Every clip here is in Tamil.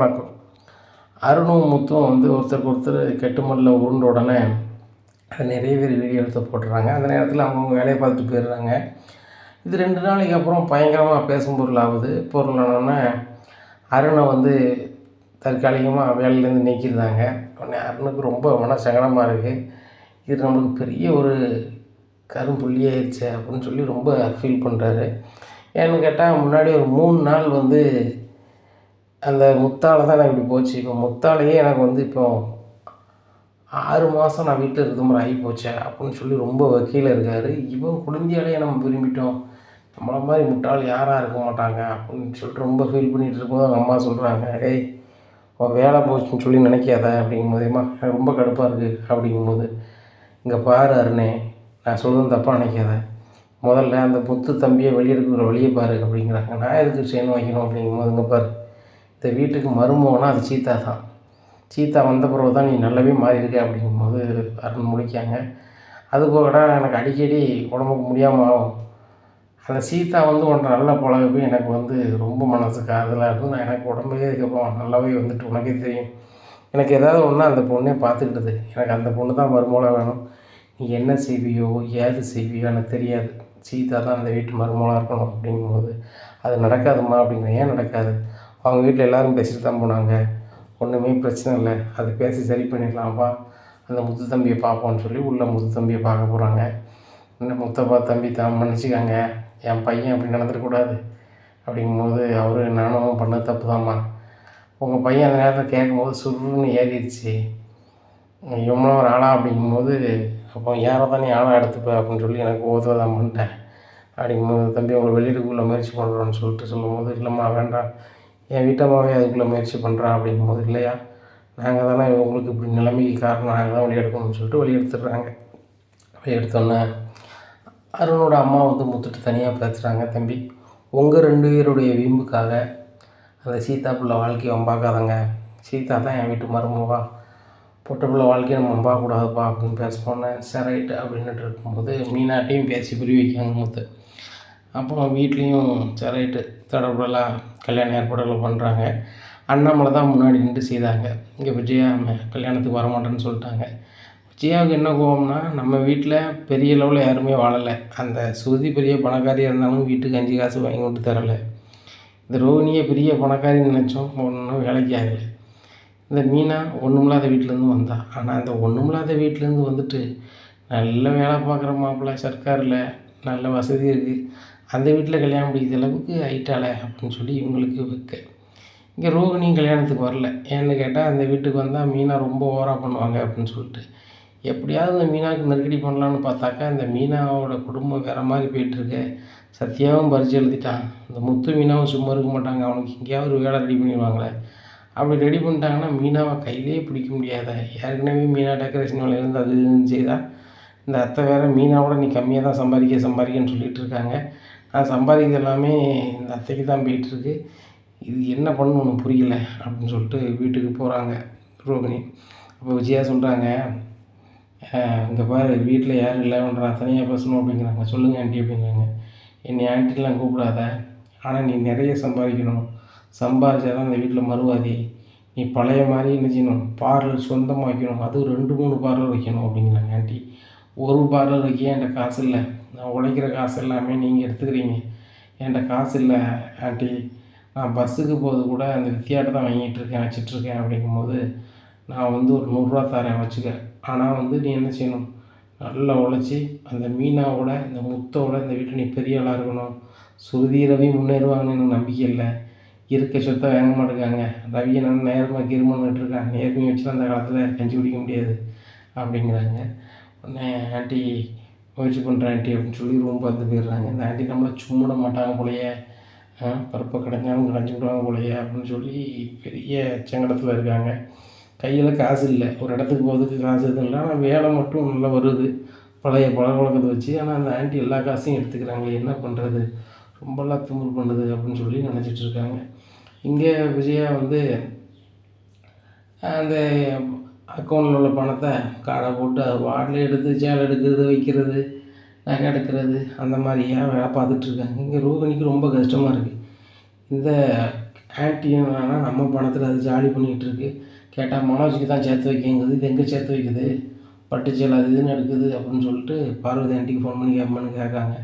வணக்கம். அருணும் முத்தும் ஒருத்தருக்கு ஒருத்தர் கெட்டுமல்ல உருண்ட உடனே அது நிறைய பேர் வீடியோ எடுத்து போட்டுடுறாங்க. அந்த நேரத்தில் அவங்கவுங்க வேலையை பார்த்துட்டு போயிடுறாங்க. இது 2 நாளைக்கு அப்புறம் பயங்கரமாக பேசும் பொருள் ஆகுது. பொருளானோடனே அருணை தற்காலிகமாக வேலையிலேருந்து நீக்கிடுறாங்க. உடனே அருணுக்கு ரொம்ப மனசங்கடமாக இருக்குது. இது நம்மளுக்கு பெரிய ஒரு கரும்புள்ளியாயிடுச்சு அப்படின்னு சொல்லி ரொம்ப ஃபீல் பண்ணுறாரு. ஏன்னு கேட்டால் முன்னாடி ஒரு 3 நாள் அந்த முத்தால் தான் எனக்கு இப்படி போச்சு. இப்போ முத்தாலேயே எனக்கு இப்போ 6 மாதம் நான் வீட்டில் இருக்கிற மாதிரி ஆகிப்போச்சே அப்படின்னு சொல்லி ரொம்ப வக்கீல இருக்கார். இவன் குழந்தையாலேயே நம்ம விரும்பிட்டோம், நம்மளை மாதிரி முட்டாள் யாராக இருக்க மாட்டாங்க அப்படின்னு சொல்லிட்டு ரொம்ப ஃபீல் பண்ணிகிட்டு இருக்கும்போது அவங்க அம்மா சொல்கிறாங்க, டேய் உன் வேலை போச்சுன்னு சொல்லி நினைக்காத அப்படிங்கும்போதேம்மா எனக்கு ரொம்ப கடுப்பாக இருக்குது அப்படிங்கும்போது, இங்கே பாரு அருணே, நான் சொல்கிறது தப்பாக நினைக்காத, முதல்ல அந்த முத்து தம்பியை வெளியெடுக்கிற வழியை பாரு அப்படிங்கிறாங்க. நான் எதுக்கு செயின் வைக்கணும் அப்படிங்கும்போது, இங்கே பாரு இந்த வீட்டுக்கு மருமகனா அது சீதா தான். சீதா வந்த பிறகு தான் நீ நல்லாவே மாறியிருக்க அப்படிங்கும்போது அருண் முழிக்காங்க. அதுபோகடா எனக்கு அடிக்கடி உடம்புக்கு முடியாமல் ஆகும். அந்த சீதா உன்னை நல்லா பழகவே எனக்கு ரொம்ப மனசுக்கு ஆறுதலாக இருக்கும். நான் எனக்கு உடம்பே இதுக்கப்புறம் நல்லாவே உனக்கே தெரியும். எனக்கு ஏதாவது ஒன்றா அந்த பொண்ணே பார்த்துக்கிட்டது. எனக்கு அந்த பொண்ணு தான் மருமகளாக வேணும். நீ என்ன செய்வியோ ஏது செய்வியோ எனக்கு தெரியாது. சீதா தான் அந்த வீட்டு மருமகளாக இருக்கணும் அப்படிங்கும்போது, அது நடக்காதும்மா அப்படிங்கிற. ஏன் நடக்காது? அவங்க வீட்டில் எல்லோரும் பேசிட்டு தான் போனாங்க. ஒன்றுமே பிரச்சனை இல்லை, அது பேசி சரி பண்ணிடலாம்ப்பா, அந்த முத்து தம்பியை பார்ப்போன்னு சொல்லி உள்ளே முத்து தம்பியை பார்க்க போகிறாங்க. இன்னும் முத்தப்பா தம்பி தான் மன்னிச்சிக்காங்க, என் பையன் அப்படி நடந்துடக்கூடாது அப்படிங்கும்போது நானும் பண்ண தப்பு தான்மா. உங்கள் பையன் அந்த நேரத்தில் கேட்கும்போது சுருன்னு ஏறிடுச்சு. இவங்களும் ஒரு ஆளா அப்படிங்கும்போது, அப்போ யாரை தான் நீ ஆளாக எடுத்துப்ப அப்படின்னு சொல்லி எனக்கு ஓதுவதான் பண்ணிட்டேன் அப்படிங்கும்போது, தம்பி உங்களை வெளியிடக்குள்ளே முயற்சி பண்ணுறோன்னு சொல்லும்போது, இல்லைம்மா வேண்டாம், என் வீட்டம்மாவே அதுக்குள்ளே முயற்சி பண்ணுறா அப்படிங்கும்போது, இல்லையா நாங்கள் தானே உங்களுக்கு இப்படி நிலைமைக்கு காரணம், நாங்கள் தான் வழி எடுக்கணும்னு சொல்லிட்டு வழி எடுத்துடுறாங்க. வழி எடுத்தோன்னே அருணோட அம்மா முத்துட்டு தனியாக பேசுகிறாங்க, தம்பி உங்கள் 2 பேருடைய வீம்புக்காக அந்த சீதா பிள்ளை வாழ்க்கையை வம்பாக்காதங்க. சீதா தான் என் வீட்டு மருமவா, பொட்டை பிள்ளை வாழ்க்கையை நம்ம வம்பாக்கூடாதுப்பா அப்படின்னு பேசப்போனேன். சரி ரைட்டு அப்படின்ட்டு இருக்கும்போது மீனாட்டையும் பேசி புரிய வைக்காங்க முத்து. அப்புறம் வீட்லேயும் சரி ரைட்டு தடபுடலாக கல்யாண ஏற்பாடுகள் பண்ணுறாங்க. அண்ணாமலை தான் முன்னாடி நின்று செய்தாங்க. இங்கே விஜயா கல்யாணத்துக்கு வரமாட்டேன்னு சொல்லிட்டாங்க. விஜயாவுக்கு என்ன கோவம்னா, நம்ம வீட்டில் பெரிய அளவில் யாருமே வாழலை. அந்த சுருதி பெரிய பணக்காரியாக இருந்தாலும் வீட்டுக்கு 5 காசு வாங்கி கொண்டு தரலை. இந்த ரோகிணியை பெரிய பணக்காரின்னு நினச்சோம், ஒன்றும் வேலைக்கு ஆகலை. இந்த மீனா ஒன்றுமில்லாத வீட்டிலேருந்து வந்தா. ஆனால் அந்த ஒன்றுமில்லாத வீட்டிலேருந்து நல்ல வேலை பார்க்குற மாப்பிள்ளை, சர்க்காரில் நல்ல வசதி இருக்குது, அந்த வீட்டில் கல்யாணம் முடிக்கிற அளவுக்கு ஆயிட்டாளே அப்படின்னு சொல்லி இவங்களுக்கு வைக்க. இங்கே ரோகிணியும் கல்யாணத்துக்கு வரல. ஏன்னு கேட்டால் அந்த வீட்டுக்கு வந்தால் மீனா ரொம்ப ஓவராக பண்ணுவாங்க அப்படின்னு சொல்லிட்டு, எப்படியாவது இந்த மீனாவுக்கு நெருக்கடி பண்ணலான்னு பார்த்தாக்கா, இந்த மீனாவோட குடும்பம் வேறு மாதிரி போயிட்டுருக்கு. சத்யாவும் பரிட்சை எழுதிட்டான். இந்த முத்து மீனாவும் சும்மா இருக்க மாட்டாங்க, அவனுக்கு எங்கேயாவது ஒரு வேலை ரெடி பண்ணிடுவாங்களே. அப்படி ரெடி பண்ணிட்டாங்கன்னா மீனாவை கையிலே பிடிக்க முடியாத. ஏற்கனவே மீனா டெக்கரேஷன் வேலையிலேருந்து அது இதுன்னு செய்தால், இந்த அத்தை வேறு மீனாவோட நீ கம்மியாக தான் சம்பாதிக்கன்னு சொல்லிகிட்டு இருக்காங்க. நான் சம்பாதிக்கிறது எல்லாமே இந்த அத்தைக்கு தான் போயிட்டுருக்கு. இது என்ன பண்ணணும் ஒன்றும் புரியல அப்படின்னு சொல்லிட்டு வீட்டுக்கு போகிறாங்க ரோகிணி. அப்போ விஜயா சொல்கிறாங்க, இங்கே பாரு வீட்டில் யாரும் இல்லைன்ற தனியாக பேசணும் அப்படிங்கிறாங்க. சொல்லுங்கள் ஆண்டி அப்படிங்கிறாங்க. என்னை ஆண்டிலாம் கூப்பிடாத, ஆனால் நீ நிறைய சம்பாதிக்கணும், சம்பாதிச்சா தான் இந்த வீட்டில் மறுவாதி. நீ பழைய மாதிரி என்ன செய்யணும், பார்லர் சொந்தமாக வைக்கணும், அதுவும் 2-3 பார்லர் வைக்கணும் அப்படிங்கிறாங்க. ஆண்டி ஒரு பார்லர் வைக்க என்கிட்ட காசு இல்லை, நான் உழைக்கிற காசு எல்லாமே நீங்கள் எடுத்துக்கிறீங்க, என்கிட்ட காசு இல்லை ஆண்டி, நான் பஸ்ஸுக்கு போகிறது கூட அந்த வித்தியாட்ட தான் வச்சிட்ருக்கேன் அப்படிங்கும்போது, நான் ஒரு 100 தரேன் வச்சுக்க, ஆனால் நீ என்ன செய்யணும், நல்லா உழைச்சி அந்த மீனாவோட இந்த முத்தோட இந்த வீட்டில் நீ பெரிய ஆளாக இருக்கணும். சுருதி ரவி முன்னேறுவாங்கன்னு எனக்கு நம்பிக்கை இல்லை, இருக்க சொத்தை வாங்க மாட்டேங்காங்க, ரவியை நான் நேர்மை கிருமன்னுட்டு இருக்கான், நேர்மையை வச்சு அந்த காலத்தில் கஞ்சி குடிக்க முடியாது அப்படிங்கிறாங்க. உடனே ஆண்டி முயற்சி பண்ணுறேன் ஆண்டி அப்படின்னு சொல்லி ரூம் பார்த்து போயிடுறாங்க. இந்த ஆண்டி நம்மளை சும்மிட மாட்டாங்க போலையே, பருப்பை கடைஞ்சாலும் கடைஞ்சி விடுவாங்க போலையே அப்படின்னு சொல்லி பெரிய சங்கடத்தில் இருக்காங்க. கையில் காசு இல்லை, ஒரு இடத்துக்கு போகிறதுக்கு காசு எதுவும் இல்லை, ஆனால் வேலை மட்டும் நல்லா வருது பழைய பழக்கத்தை வச்சு. ஆனால் அந்த ஆண்டி எல்லா காசையும் எடுத்துக்கிறாங்க, என்ன பண்ணுறது, ரொம்பலாம் திமிரு பண்ணுது அப்படின்னு சொல்லி நினச்சிட்ருக்காங்க. இங்கே விஜயா அந்த அக்கௌண்ட்டில் உள்ள பணத்தை காடை போட்டு அது வாட்டில் எடுத்து சேலை எடுக்கிறது, வைக்கிறது, நகை எடுக்கிறது, அந்த மாதிரியா வேலை பார்த்துட்ருக்காங்க. இங்கே ரோகிணிக்கு ரொம்ப கஷ்டமாக இருக்குது. இந்த ஆன்ட்டி என்னன்னா நம்ம பணத்தில் அது ஜாலி பண்ணிக்கிட்டு இருக்கு. கேட்டால் மனோஜுக்கு தான் சேர்த்து வைக்கங்குது, இது எங்கே சேர்த்து வைக்குது, பட்டுச்சேல் அது இதுன்னு எடுக்குது அப்படின்னு சொல்லிட்டு பார்வதி ஆண்டிக்கு ஃபோன் பண்ணி கேட்பான்னு கேட்காங்க.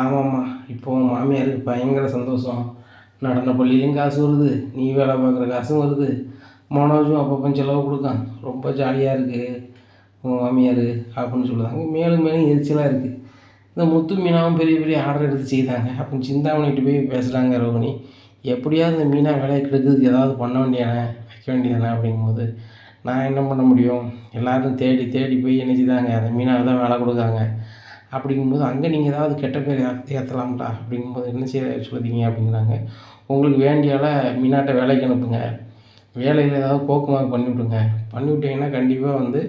ஆமாம்மா, இப்போது மாமியாருக்கு பயங்கர சந்தோஷம். நடன பள்ளியிலையும் காசு வருது, நீ வேலை பார்க்குற காசும் வருது, மனோஜும் அப்பப்போ செலவு கொடுக்கான், ரொம்ப ஜாலியாக இருக்குது உங்கள் மாமியார் அப்படின்னு சொல்லுவாங்க. மேலும் மேலும் எரிச்சலாக இருக்குது. இந்த முத்து மீனாவும் பெரிய பெரிய ஆர்டர் எடுத்து செய்தாங்க. அப்படின்னு சிந்தாமணிகிட்ட போய் பேசுகிறாங்க ரோகிணி. எப்படியாவது இந்த மீனா வேலையை கெடுக்கிறதுக்கு ஏதாவது பண்ண வேண்டியானே, வைக்க வேண்டியதானே அப்படிங்கும்போது, நான் என்ன பண்ண முடியும், எல்லோரும் தேடி தேடி போய் என்ன செய்தாங்க, அந்த மீனாவை தான் வேலை கொடுக்காங்க. அப்படிங்கும்போது அங்கே நீங்கள் ஏதாவது கெட்ட பேர் ஏற்றலாம்டா அப்படிங்கும்போது என்ன செய்ய சொல்லுதீங்க அப்படிங்கிறாங்க. உங்களுக்கு வேண்டியால மீனாட்ட வேலைக்கு அனுப்புங்க, வேலையில் ஏதாவது போக்குமாறு பண்ணிவிட்டுங்க. பண்ணிவிட்டிங்கன்னா கண்டிப்பாக வந்து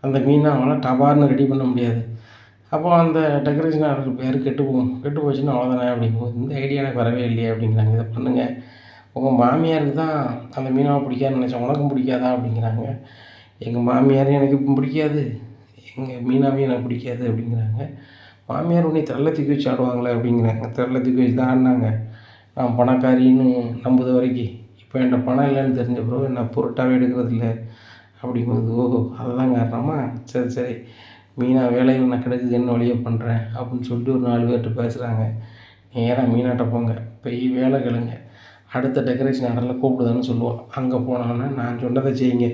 அந்த மீனாவால் டபார்னு ரெடி பண்ண முடியாது. அப்போ அந்த டெக்கரேஷன் ஆர்டர் பேர் கெட்டு போகும், கெட்டு போச்சுன்னா அவ்வளோதானே அப்படிங்கும்போது, இந்த ஐடியா எனக்கு வரவே இல்லையே அப்படிங்கிறாங்க. இதை பண்ணுங்கள், உங்கள் மாமியாருக்கு தான் அந்த மீனாவை பிடிக்காதுன்னு நினச்சேன், உனக்கும் பிடிக்காதா அப்படிங்கிறாங்க. எங்கள் மாமியார் எனக்கு பிடிக்காது, எங்கள் மீனாவையும் எனக்கு பிடிக்காது அப்படிங்கிறாங்க. மாமியார் உன்னை திரள தூக்கி வச்சு ஆடுவாங்களே அப்படிங்கிறாங்க. திரள தூக்கி வச்சு தான் ஆடினாங்க, நான் பணக்காரின்னு நம்புது வரைக்கும். இப்போ என்கிட்ட பணம் இல்லைன்னு தெரிஞ்ச பிறகு நான் பொருட்டாகவே எடுக்கிறதில்ல அப்படிங்கும்போது, ஓஹோ அதுதான் காரணமா, சரி சரி மீனா வேலையில் நான் கிடக்குது என்ன வழியாக பண்ணுறேன் அப்படின்னு சொல்லிட்டு ஒரு 4 பேர்கிட்ட பேசுகிறாங்க. நேராக மீனாட்ட போங்க, போய் வேலை கேளுங்க, அடுத்த டெக்கரேஷன் ஆர்டரில் கூப்பிடுதான்னு சொல்லுவோம். அங்கே போனோன்னா நான் சொன்னதை செய்யுங்க,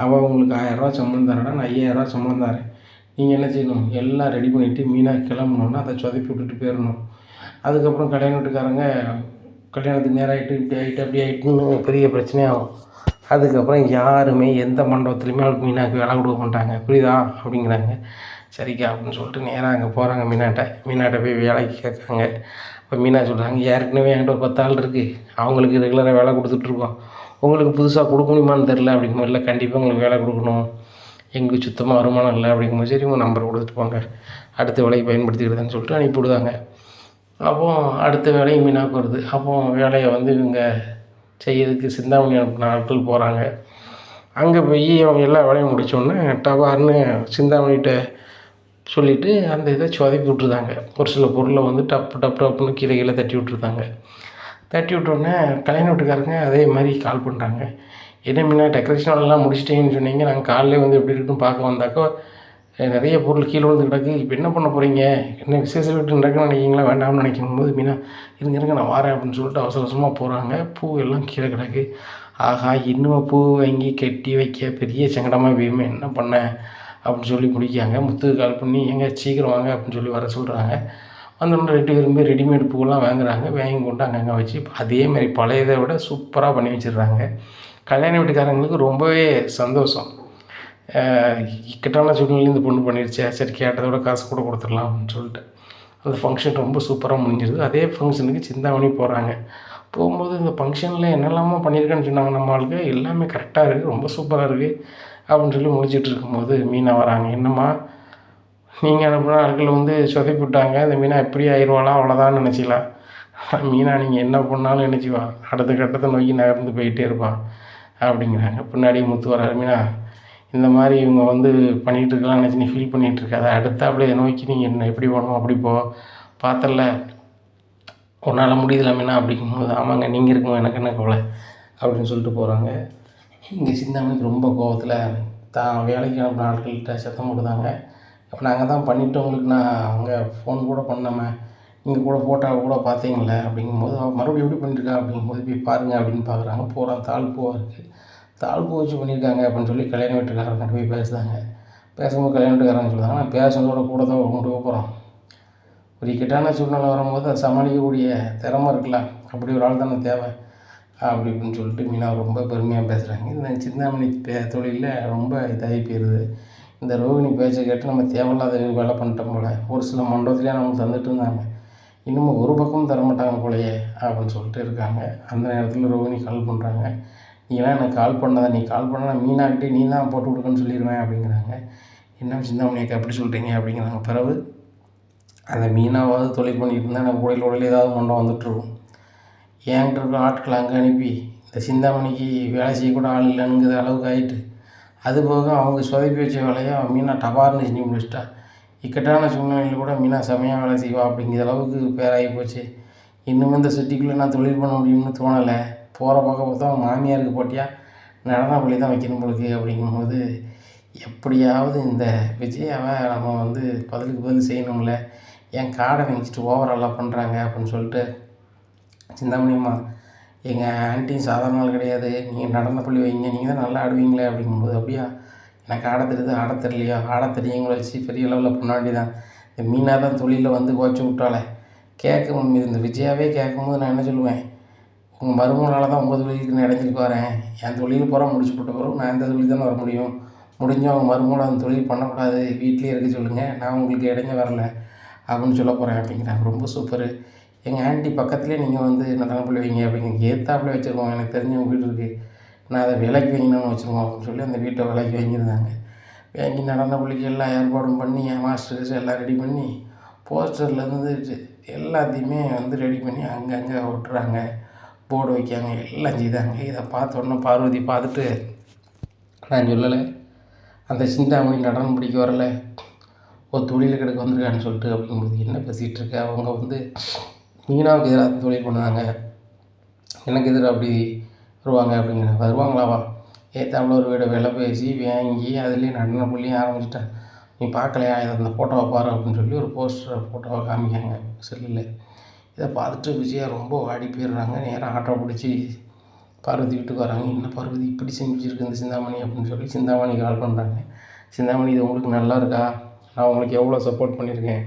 அவள் உங்களுக்கு 1000 சம்பளம் தரேன்னா நான் 5000 சம்பளம் தரேன். நீங்கள் என்ன செய்யணும், எல்லாம் ரெடி பண்ணிவிட்டு மீனா கிளம்புனோன்னா அதை சொதப்பி விட்டுட்டு போயிடணும். அதுக்கப்புறம் கல்யாண வீட்டுக்காரங்க கல்யாணத்துக்கு நேரம் ஆகிட்டு இப்படி ஆகிட்டு அப்படி ஆகிட்டுன்னு பெரிய பிரச்சனையாகும். அதுக்கப்புறம் யாருமே எந்த மண்டபத்துலையுமே அவளுக்கு மீனாவுக்கு வேலை கொடுக்க மாட்டாங்க, புரியுதா அப்படிங்கிறாங்க. சரிக்கா அப்படின்னு சொல்லிட்டு நேராக அங்கே போகிறாங்க மீனாட்ட போய் வேலைக்கு கேட்குறாங்க. இப்போ மீனா சொல்கிறாங்க, ஏற்கனவே என்கிட்ட ஒரு 10 ஆள் இருக்குது, அவங்களுக்கு ரெகுலராக வேலை கொடுத்துட்ருக்கோம், உங்களுக்கு புதுசாக கொடுக்க முடியுமான்னு தெரில அப்படிங்கும்போது, இல்லை கண்டிப்பாக உங்களுக்கு வேலை கொடுக்கணும், எங்களுக்கு சுத்தமாக வருமானம் இல்லை அப்படிங்கும்போது, சரி உங்கள் நம்பர் கொடுத்துட்டு போங்க, அடுத்த வேலைக்கு பயன்படுத்திக்கிடுதுன்னு சொல்லிட்டு அனுப்பிவிடுதாங்க. அப்போது அடுத்த வேலையும் மீனாவுக்கு வருது. அப்போது வேலையை வந்து இவங்க செய்யறதுக்கு சிந்தாமணி அனுப்பின ஆட்கள் போகிறாங்க. அங்கே போய் அவங்க எல்லா வேலையும் முடித்தோடனே டபார்னு சிந்தாமணிகிட்ட சொல்லிவிட்டு அந்த இதை சொதப்பி விட்ருதாங்க. ஒரு சில பொருளை வந்து டப்பு டப்பு டப்புன்னு கீழே கீழே தட்டி விட்ருதாங்க. தட்டி விட்டோடனே கல்யாண வீட்டுக்காரங்க அதே மாதிரி கால் பண்ணுறாங்க. என்ன மீனா டெக்கரேஷன் வேலைலாம் முடிச்சிட்டேன்னு சொன்னீங்க, நாங்கள் காலையிலே வந்து எப்படி இருக்குன்னு பார்க்க வந்தாக்கா நிறைய பொருள் கீழே விழுந்து கிடக்கு, இப்போ என்ன பண்ண போகிறீங்க, என்ன விசேஷ வீட்டு நடக்குன்னு நினைக்கிங்களா வேண்டாம்னு நினைக்கும் போது, மீனா இருங்க நான் வரேன் அப்படின்னு சொல்லிட்டு அவசர அவசரமாக போகிறாங்க. பூ எல்லாம் கீழே கிடக்கு. ஆகா, இன்னும் பூ வாங்கி கட்டி வைக்க பெரிய சங்கடமாக போயுமே, என்ன பண்ணேன் அப்படின்னு சொல்லி முடிக்காங்க. முத்துக்கு கால் பண்ணி எங்கே சீக்கிரம் வாங்க அப்படின்னு சொல்லி வர சொல்கிறாங்க. வந்தோடனே 2 பேருமே ரெடிமேட் பூவெல்லாம் வாங்குறாங்க. வாங்கி கொண்டு அங்கங்கே வச்சு அதேமாதிரி பழையதை விட சூப்பராக பண்ணி வச்சிடுறாங்க. கல்யாண வீட்டுக்காரங்களுக்கு ரொம்பவே சந்தோஷம். இக்கட்டான சூழ்நிலையில் இந்த பொண்ணு பண்ணிடுச்சே, சரி கேட்டதை விட காசு கூட கொடுத்துடலாம் அப்படின்னு சொல்லிட்டு அந்த ஃபங்க்ஷன் ரொம்ப சூப்பராக முடிஞ்சிருது. அதே ஃபங்க்ஷனுக்கு சிந்தாமணி போகிறாங்க. போகும்போது இந்த ஃபங்க்ஷனில் என்னெல்லாமோ பண்ணியிருக்கேன்னு சொன்னாங்க நம்ம ஆளுக்கு, எல்லாமே கரெக்டாக இருக்குது, ரொம்ப சூப்பராக இருக்குது அப்படின்னு சொல்லி முடிச்சுட்டு இருக்கும்போது மீனா வராங்க. என்னம்மா நீங்கள் அனுப்புன ஆட்கள் வந்து சொதப்பி விட்டாங்க, இந்த மீனா எப்படி ஆயிடுவாளா அவ்வளோதான்னு நினச்சிக்கலாம். மீனா நீங்கள் என்ன பண்ணாலும் நினச்சிவா, அடுத்த கட்டத்தை நோக்கி நகர்ந்து போயிட்டே இருப்பாள் அப்படிங்கிறாங்க. பின்னாடி முத்து வராரு. மீனா இந்த மாதிரி இவங்க வந்து பண்ணிகிட்டு இருக்கலாம் நினச்சி நீ ஃபீல் பண்ணிகிட்ருக்காத, அடுத்தாப்புல இதை நோக்கி நீங்கள் என்ன எப்படி போகணும் அப்படி பார்த்தல உன்னால் முடியுதுல மீனா அப்படிங்கும்போது, ஆமாங்க நீங்கள் இருக்கும்போது எனக்கு என்ன கவலை அப்படின்னு சொல்லிட்டு போகிறாங்க. இங்கே சிந்தாமணிக்கு ரொம்ப கோவத்தில் தான் வேலைக்கு அனுப்பின ஆட்கள்கிட்ட சத்தம் போடுதாங்க. அப்போ நாங்கள் தான் பண்ணிவிட்டு உங்களுக்கு நான் அங்கே ஃபோன் கூட பண்ணாமல் நீங்கள் கூட ஃபோட்டோவை கூட பார்த்தீங்கள அப்படிங்கும்போது, அவள் மறுபடியும் எப்படி பண்ணியிருக்கா அப்படிங்கும்போது, போய் பாருங்கள் அப்படின்னு பார்க்குறாங்க. பூரா தாழ் பூவாக இருக்குது, தாழ் பூ வச்சு பண்ணியிருக்காங்க அப்படின்னு சொல்லி கல்யாண வீட்டுக்காரங்க போய் பேசுகிறாங்க. பேசும்போது கல்யாண வீட்டுக்காரங்க சொல்லுவாங்க, நான் பேசுனதோட கூட தான் கொண்டு போகிறோம், ஒரு இக்கட்டான சூழ்நிலை வரும்போது அதை சமாளிக்கக்கூடிய திறமை இருக்கலாம், அப்படி ஒரு ஆள் தானே தேவை அப்படி இப்படின்னு சொல்லிட்டு மீனா ரொம்ப பெருமையாக பேசுகிறாங்க. இந்த சிந்தாமணி தொழிலில் ரொம்ப இதாகி போயிடுது. இந்த ரோகிணி பேச்சை கேட்டு நம்ம தேவையில்லாத வேலை பண்ணிட்டோம் போல், ஒரு சில மண்டபத்துலேயே நமக்கு தந்துட்டு இருந்தாங்க, இன்னமும் ஒரு பக்கம் தரமாட்டாங்க போலையே அப்படின்னு சொல்லிட்டு இருக்காங்க. அந்த நேரத்தில் ரோகிணி கால் பண்ணுறாங்க. நீலாம் எனக்கு கால் பண்ணாத, நீ கால் பண்ணால் நான் மீனாக்கிட்டே நீ தான் போட்டு விடுக்கன்னு சொல்லிடுவேன் அப்படிங்கிறாங்க. என்ன சிந்தாமணிக்கு அப்படி சொல்கிறீங்க அப்படிங்கிறாங்க. பிறகு அந்த மீனாவது தொழில் பண்ணிகிட்டு இருந்தால் எனக்கு உடல் ஏதாவது மண்டபம் வந்துட்டுருக்கும். என்கிட்ட இருக்கிற ஆட்களை அங்கே அனுப்பி இந்த சிந்தாமணிக்கு வேலை செய்யக்கூட ஆள் இல்லைங்கிற அளவுக்கு ஆகிட்டு, அதுபோக அவங்க சொதப்பி வச்ச வேலையை மீனா டபார்னு செஞ்சு முடிச்சிட்டா. இக்கட்டான சூழ்நிலையில் கூட மீனா செமையாக வேலை செய்வா அப்படிங்கிற அளவுக்கு பேராகி போச்சு. இன்னும் இந்த சிட்டிக்குள்ளே நான் தொழில் பண்ண முடியும்னு தோணலை, போகிற பக்கம் பார்த்தா மாமியாருக்கு போட்டியா நடன பள்ளி தான் வைக்கணும் பொழுது அப்படிங்கும்போது எப்படியாவது இந்த விஜயாவை நம்ம வந்து பதிலுக்கு பதில் செய்யணும்ல, ஏன் காடை நினச்சிட்டு ஓவராலாக பண்ணுறாங்க அப்படின்னு சொல்லிட்டு சிந்தாமணியம்மா எங்கள் ஆன்ட்டியும் சாதாரண ஆள் கிடையாது, நீங்கள் நடன பள்ளி வைங்க, நீங்கள் தான் நல்லா ஆடுவீங்களே அப்படிங்கும்போது அப்படியா எனக்கு ஆட தெரியுது ஆட தெரியலையா ஆட தெரியுங்களை வச்சு பெரிய லெவலில் பண்ண வேண்டியதான். இந்த மீனா தான் தொழிலில் வந்து குறைச்சி விட்டாலே கேட்கும் இந்த விஜயாவே கேட்கும்போது நான் என்ன சொல்லுவேன், உங்கள் மருமகனால தான் உங்கள் தொழிலுக்கு நான் இடைஞ்சலுக்கு வரேன், என் தொழில் பூரா முடிச்சு போட்ட பிறகு நான் இந்த தொழில் தானே வர முடியும், முடிஞ்சால் அவங்க மருமகளை அந்த தொழில் பண்ணக்கூடாது வீட்லேயே இருக்க சொல்லுங்கள், நான் உங்களுக்கு இடைஞ்ச வரல அப்படின்னு சொல்ல போகிறேன் அப்படிங்கிறாங்க. ரொம்ப சூப்பரு. எங்கள் ஆன்ட்டி பக்கத்துலேயே நீங்கள் வந்து நடன பள்ளி வைங்க அப்படிங்க ஏத்தாப்புல வச்சுருக்கோம், எனக்கு தெரிஞ்சவங்க வீடு இருக்குது, நான் அதை விலைக்கு வைங்கன்னு வச்சுருவோம் அப்படின்னு சொல்லி அந்த வீட்டை விலைக்கு வாங்கியிருந்தாங்க. வாங்கி நடன பள்ளிக்கு எல்லா ஏற்பாடும் பண்ணி என் மாஸ்டர்ஸ் எல்லாம் ரெடி பண்ணி போஸ்டர்லேருந்து எல்லாத்தையுமே வந்து ரெடி பண்ணி அங்கங்கே விட்டுறாங்க, போர்டு வைக்காங்க, எல்லாம் செய்தாங்க. இதை பார்த்த உடனே பார்வதி பார்த்துட்டு நான் சொல்லலை, அந்த சிந்தாமணி நடனம் பிடிக்க வரல ஒரு தொழில் கடைக்கு வந்திருக்கான்னு சொல்லிட்டு அப்படிங்கும்போது என்ன பேசிகிட்டு இருக்க, அவங்க வந்து மீனாவுக்கு எதிராக தொழில் பண்ணுவாங்க, எனக்கு எதிராக அப்படி வருவாங்க அப்படிங்கிறாங்க. வருவாங்களாவா ஏத்தாப்புல ஒரு வீடை விலை பேசி வாங்கி அதுலேயும் நடன பள்ளியும் ஆரம்பிச்சிட்டேன், நீ பார்க்கலையா இதை அந்த ஃபோட்டோவை பாரு அப்படின்னு சொல்லி ஒரு போஸ்டர் ஃபோட்டோவை காமிக்காங்க செல்லில். இதை பார்த்துட்டு விஜயா ரொம்ப வாடி போயிடுறாங்க. நேராக ஆட்டோ பிடிச்சி பார்வதி வீட்டுக்கு வராங்க. என்ன பார்வதி இப்படி செஞ்சுருக்கு இந்த சிந்தாமணி அப்படின்னு சொல்லி சிந்தாமணி கால் பண்ணுறாங்க. சிந்தாமணி இது உங்களுக்கு நல்லா இருக்கா, நான் உங்களுக்கு எவ்வளோ சப்போர்ட் பண்ணியிருக்கேன்,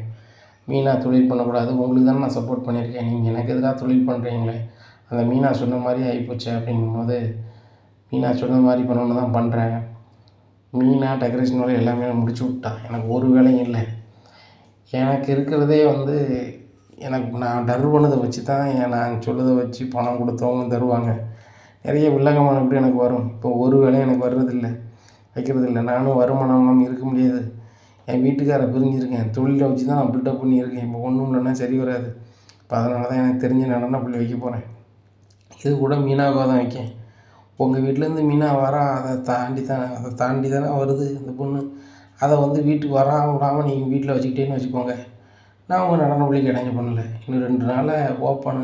மீனா தொழில் பண்ணக்கூடாது உங்களுக்கு தானே நான் சப்போர்ட் பண்ணியிருக்கேன், நீங்கள் எனக்கு எதிராக தொழில் பண்ணுறீங்களே, அந்த மீனா சொன்ன மாதிரி ஆகிப்போச்சு அப்படிங்கும்போது மீனா சொன்ன மாதிரி பண்ணணுன்னு தான் பண்ணுறேன், மீனா டெக்கரேஷன் வேலை எல்லாமே முடிச்சு விட்டான், எனக்கு ஒரு வேலையும் இல்லை, எனக்கு இருக்கிறதே வந்து எனக்கு நான் டர் பண்ணதை வச்சு தான் நான் சொல்லதை வச்சு பணம் கொடுத்தவங்க தருவாங்க, நிறைய வில்லங்கமான எப்படி எனக்கு வரும், இப்போ ஒரு வேலையும் எனக்கு வர்றதில்லை வைக்கிறதில்லை, நானும் வருமானம் இருக்க முடியாது, என் வீட்டுக்காரை பிரிஞ்சிருக்கேன், தொழிலை வச்சு தான் நான் பில்டப் பண்ணியிருக்கேன், இப்போ ஒன்றும் இல்லைன்னா சரி வராது, இப்போ அதனால தான் எனக்கு தெரிஞ்ச நடன பள்ளி வைக்க போகிறேன், இது கூட மீனாவாக தான் வைக்கேன், உங்கள் வீட்டிலேருந்து மீனா வரா அதை தாண்டி தானே வருது அந்த பொண்ணு, அதை வந்து வீட்டுக்கு வராமல் விடாமல் நீங்கள் வீட்டில் வச்சுக்கிட்டேன்னு வச்சுக்கோங்க, நான் உங்கள் நடன பள்ளிக்கு இடைஞ்ச பண்ணல, இன்னும் 2 நாளில் ஓப்பனு,